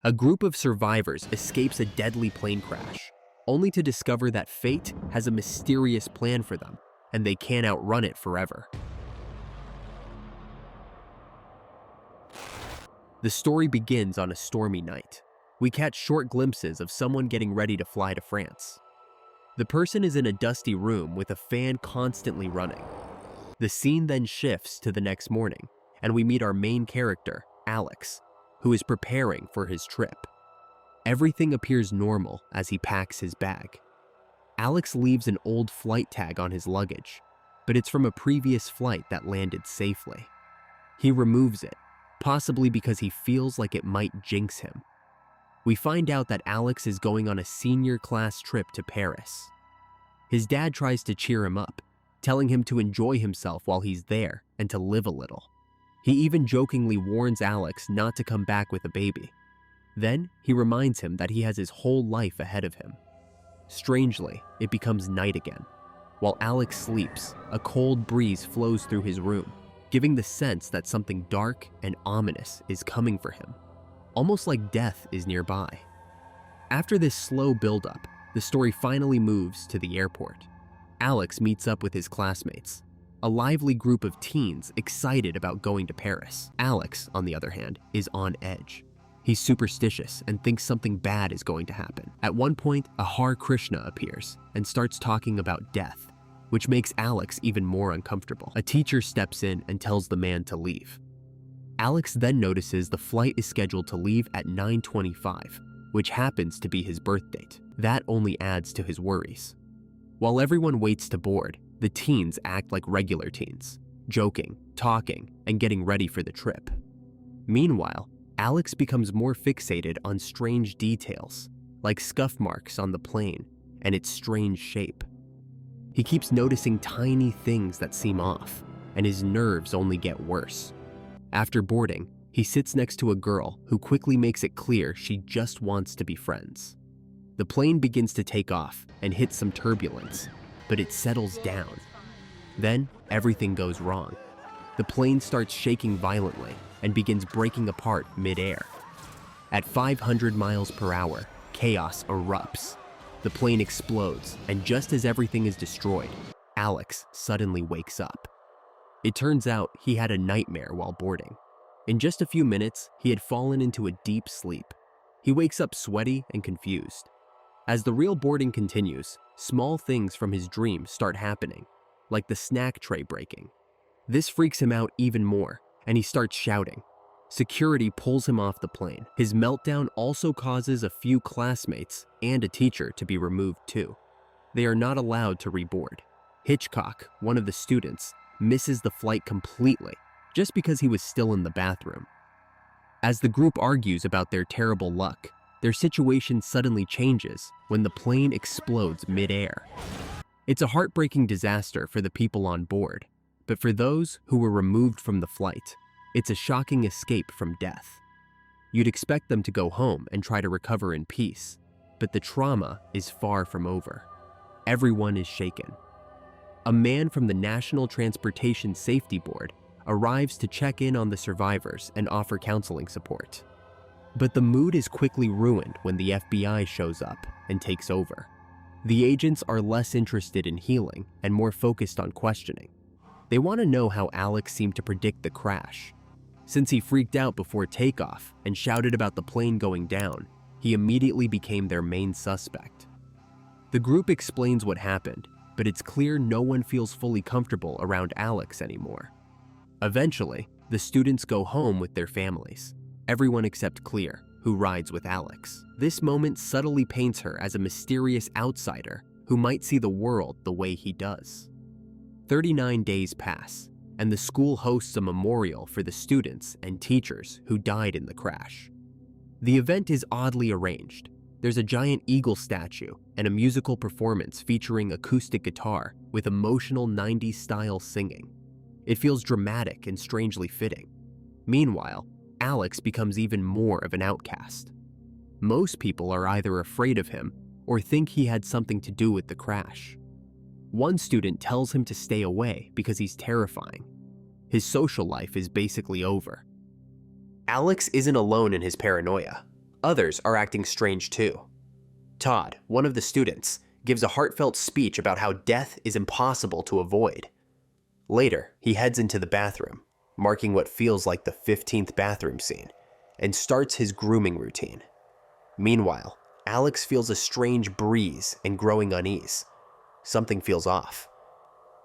A group of survivors escapes a deadly plane crash, only to discover that fate has a mysterious plan for them, and they can't outrun it forever. The story begins on a stormy night. We catch short glimpses of someone getting ready to fly to France. The person is in a dusty room with a fan constantly running. The scene then shifts to the next morning, and we meet our main character, Alex, who is preparing for his trip. Everything appears normal as he packs his bag. Alex leaves an old flight tag on his luggage, but it's from a previous flight that landed safely. He removes it, possibly because he feels like it might jinx him. We find out that Alex is going on a senior class trip to Paris. His dad tries to cheer him up, telling him to enjoy himself while he's there and to live a little. He even jokingly warns Alex not to come back with a baby. Then he reminds him that he has his whole life ahead of him. Strangely, it becomes night again. While Alex sleeps, a cold breeze flows through his room, giving the sense that something dark and ominous is coming for him, almost like death is nearby. After this slow buildup, the story finally moves to the airport. Alex meets up with his classmates, a lively group of teens excited about going to Paris. Alex, on the other hand, is on edge. He's superstitious and thinks something bad is going to happen. At one point, a Hare Krishna appears and starts talking about death, which makes Alex even more uncomfortable. A teacher steps in and tells the man to leave. Alex then notices the flight is scheduled to leave at 9:25, which happens to be his birth date. That only adds to his worries. While everyone waits to board, the teens act like regular teens, joking, talking, and getting ready for the trip. Meanwhile, Alex becomes more fixated on strange details, like scuff marks on the plane and its strange shape. He keeps noticing tiny things that seem off, and his nerves only get worse. After boarding, he sits next to a girl who quickly makes it clear she just wants to be friends. The plane begins to take off and hits some turbulence, but it settles down. Then, everything goes wrong. The plane starts shaking violently and begins breaking apart mid-air. At 500 miles per hour, chaos erupts. The plane explodes, and just as everything is destroyed, Alex suddenly wakes up. It turns out he had a nightmare while boarding. In just a few minutes, he had fallen into a deep sleep. He wakes up sweaty and confused. As the real boarding continues, small things from his dream start happening, like the snack tray breaking. This freaks him out even more, and he starts shouting. Security pulls him off the plane. His meltdown also causes a few classmates and a teacher to be removed too. They are not allowed to reboard. Hitchcock, one of the students, misses the flight completely just because he was still in the bathroom. As the group argues about their terrible luck, their situation suddenly changes when the plane explodes mid-air. It's a heartbreaking disaster for the people on board, but for those who were removed from the flight, it's a shocking escape from death. You'd expect them to go home and try to recover in peace, but the trauma is far from over. Everyone is shaken. A man from the National Transportation Safety Board arrives to check in on the survivors and offer counseling support. But the mood is quickly ruined when the FBI shows up and takes over. The agents are less interested in healing and more focused on questioning. They want to know how Alex seemed to predict the crash. Since he freaked out before takeoff and shouted about the plane going down, he immediately became their main suspect. The group explains what happened, but it's clear no one feels fully comfortable around Alex anymore. Eventually, the students go home with their families. Everyone except Clear, who rides with Alex. This moment subtly paints her as a mysterious outsider who might see the world the way he does. 39 days pass, and the school hosts a memorial for the students and teachers who died in the crash. The event is oddly arranged. There's a giant eagle statue and a musical performance featuring acoustic guitar with emotional 90s-style singing. It feels dramatic and strangely fitting. Meanwhile, Alex becomes even more of an outcast. Most people are either afraid of him or think he had something to do with the crash. One student tells him to stay away because he's terrifying. His social life is basically over. Alex isn't alone in his paranoia. Others are acting strange too. Todd, one of the students, gives a heartfelt speech about how death is impossible to avoid. Later, he heads into the bathroom, marking what feels like the 15th bathroom scene, and starts his grooming routine. Meanwhile, Alex feels a strange breeze and growing unease. Something feels off.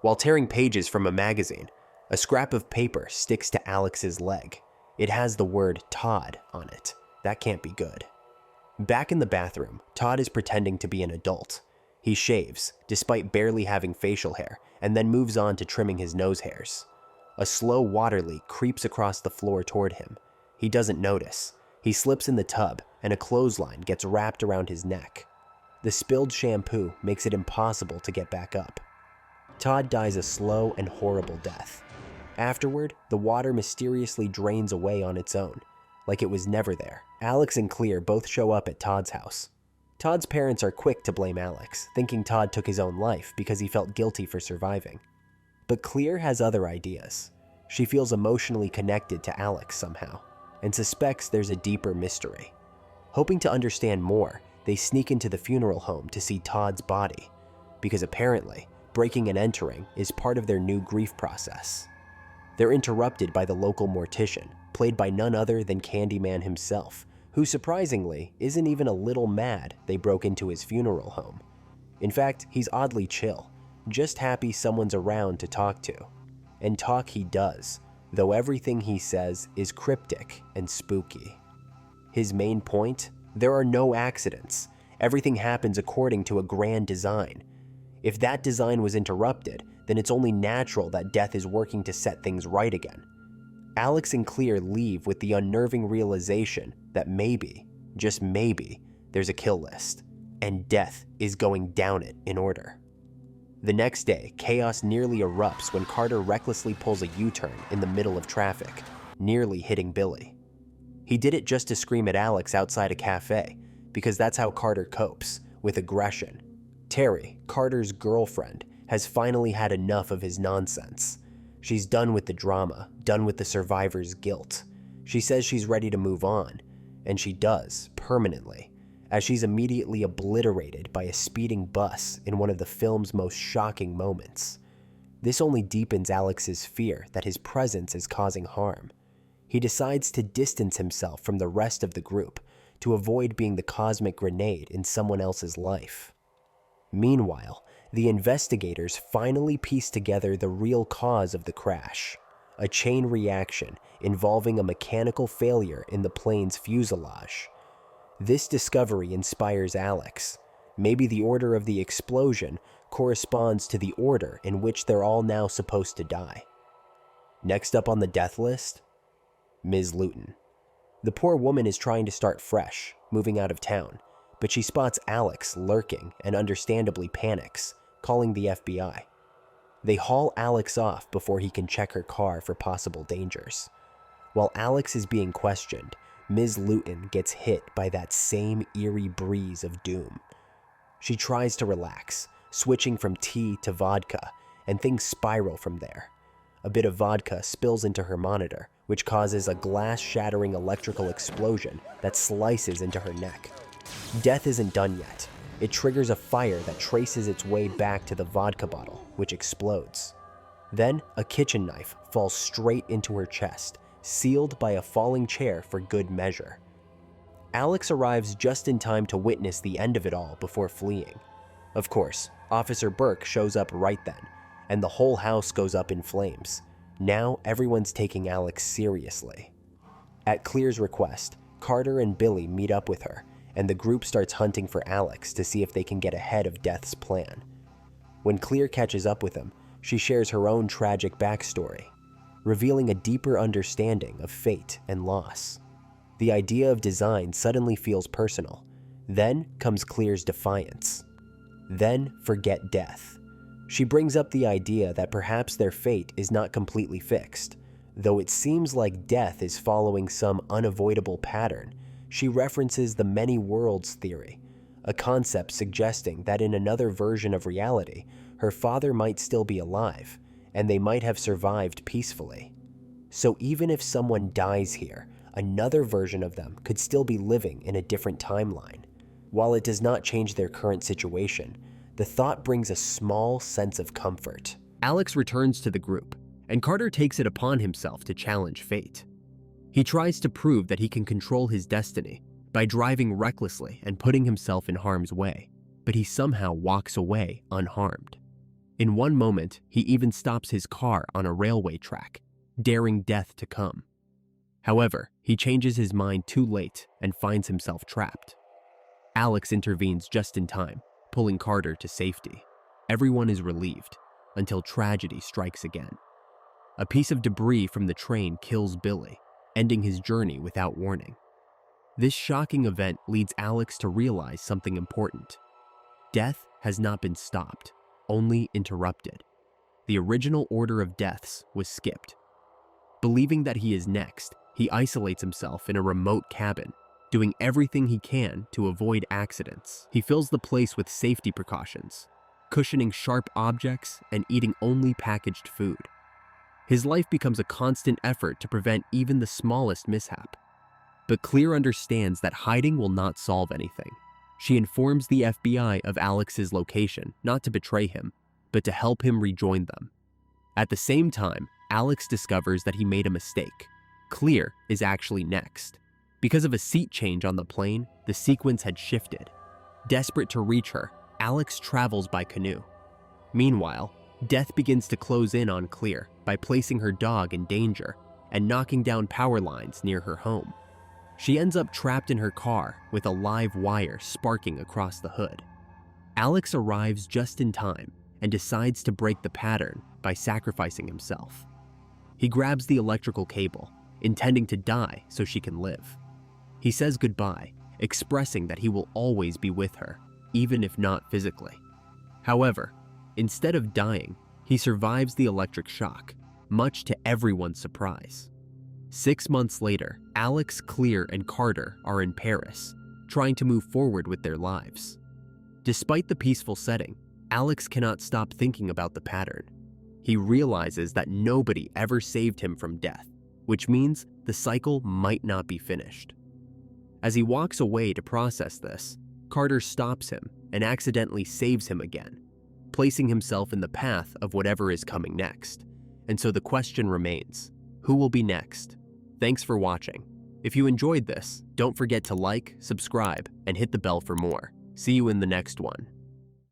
While tearing pages from a magazine, a scrap of paper sticks to Alex's leg. It has the word Todd on it. That can't be good. Back in the bathroom, Todd is pretending to be an adult. He shaves, despite barely having facial hair, and then moves on to trimming his nose hairs. A slow water leak creeps across the floor toward him. He doesn't notice. He slips in the tub, and a clothesline gets wrapped around his neck. The spilled shampoo makes it impossible to get back up. Todd dies a slow and horrible death. Afterward, the water mysteriously drains away on its own, like it was never there. Alex and Clear both show up at Todd's house. Todd's parents are quick to blame Alex, thinking Todd took his own life because he felt guilty for surviving. But Clear has other ideas. She feels emotionally connected to Alex somehow, and suspects there's a deeper mystery. Hoping to understand more, they sneak into the funeral home to see Todd's body, because apparently, breaking and entering is part of their new grief process. They're interrupted by the local mortician, played by none other than Candyman himself, who surprisingly isn't even a little mad they broke into his funeral home. In fact, he's oddly chill, just happy someone's around to talk to. And talk he does, though everything he says is cryptic and spooky. His main point? There are no accidents. Everything happens according to a grand design. If that design was interrupted, then it's only natural that death is working to set things right again. Alex and Clear leave with the unnerving realization that maybe, just maybe, there's a kill list, and death is going down it in order. The next day, chaos nearly erupts when Carter recklessly pulls a U-turn in the middle of traffic, nearly hitting Billy. He did it just to scream at Alex outside a cafe, because that's how Carter copes, with aggression. Terry, Carter's girlfriend, has finally had enough of his nonsense. She's done with the drama, done with the survivor's guilt. She says she's ready to move on, and she does, permanently, as she's immediately obliterated by a speeding bus in one of the film's most shocking moments. This only deepens Alex's fear that his presence is causing harm. He decides to distance himself from the rest of the group to avoid being the cosmic grenade in someone else's life. Meanwhile, the investigators finally piece together the real cause of the crash, a chain reaction involving a mechanical failure in the plane's fuselage. This discovery inspires Alex. Maybe the order of the explosion corresponds to the order in which they're all now supposed to die. Next up on the death list, Ms. Luton. The poor woman is trying to start fresh, moving out of town, but she spots Alex lurking and understandably panics, calling the FBI. They haul Alex off before he can check her car for possible dangers. While Alex is being questioned, Ms. Luton gets hit by that same eerie breeze of doom. She tries to relax, switching from tea to vodka, and things spiral from there. A bit of vodka spills into her monitor, which causes a glass-shattering electrical explosion that slices into her neck. Death isn't done yet. It triggers a fire that traces its way back to the vodka bottle, which explodes. Then, a kitchen knife falls straight into her chest, sealed by a falling chair for good measure. Alex arrives just in time to witness the end of it all before fleeing. Of course, Officer Burke shows up right then, and the whole house goes up in flames. Now everyone's taking Alex seriously. At Clear's request, Carter and Billy meet up with her, and the group starts hunting for Alex to see if they can get ahead of Death's plan. When Clear catches up with him, she shares her own tragic backstory, revealing a deeper understanding of fate and loss. The idea of design suddenly feels personal. Then comes Clear's defiance. Then forget death. She brings up the idea that perhaps their fate is not completely fixed. Though it seems like death is following some unavoidable pattern, she references the many worlds theory, a concept suggesting that in another version of reality, her father might still be alive, and they might have survived peacefully. So even if someone dies here, another version of them could still be living in a different timeline. While it does not change their current situation, the thought brings a small sense of comfort. Alex returns to the group, and Carter takes it upon himself to challenge fate. He tries to prove that he can control his destiny by driving recklessly and putting himself in harm's way, but he somehow walks away unharmed. In one moment, he even stops his car on a railway track, daring death to come. However, he changes his mind too late and finds himself trapped. Alex intervenes just in time, pulling Carter to safety. Everyone is relieved, until tragedy strikes again. A piece of debris from the train kills Billy, ending his journey without warning. This shocking event leads Alex to realize something important. Death has not been stopped, only interrupted. The original order of deaths was skipped. Believing that he is next, he isolates himself in a remote cabin, doing everything he can to avoid accidents. He fills the place with safety precautions, cushioning sharp objects and eating only packaged food. His life becomes a constant effort to prevent even the smallest mishap. But Clear understands that hiding will not solve anything. She informs the FBI of Alex's location, not to betray him, but to help him rejoin them. At the same time, Alex discovers that he made a mistake. Clear is actually next. Because of a seat change on the plane, the sequence had shifted. Desperate to reach her, Alex travels by canoe. Meanwhile, Death begins to close in on Clear by placing her dog in danger and knocking down power lines near her home. She ends up trapped in her car with a live wire sparking across the hood. Alex arrives just in time and decides to break the pattern by sacrificing himself. He grabs the electrical cable, intending to die so she can live. He says goodbye, expressing that he will always be with her, even if not physically. However, instead of dying, he survives the electric shock, much to everyone's surprise. 6 months later, Alex, Clear, and Carter are in Paris, trying to move forward with their lives. Despite the peaceful setting, Alex cannot stop thinking about the pattern. He realizes that nobody ever saved him from death, which means the cycle might not be finished. As he walks away to process this, Carter stops him and accidentally saves him again, placing himself in the path of whatever is coming next. And so the question remains, who will be next? Thanks for watching. If you enjoyed this, don't forget to like, subscribe, and hit the bell for more. See you in the next one.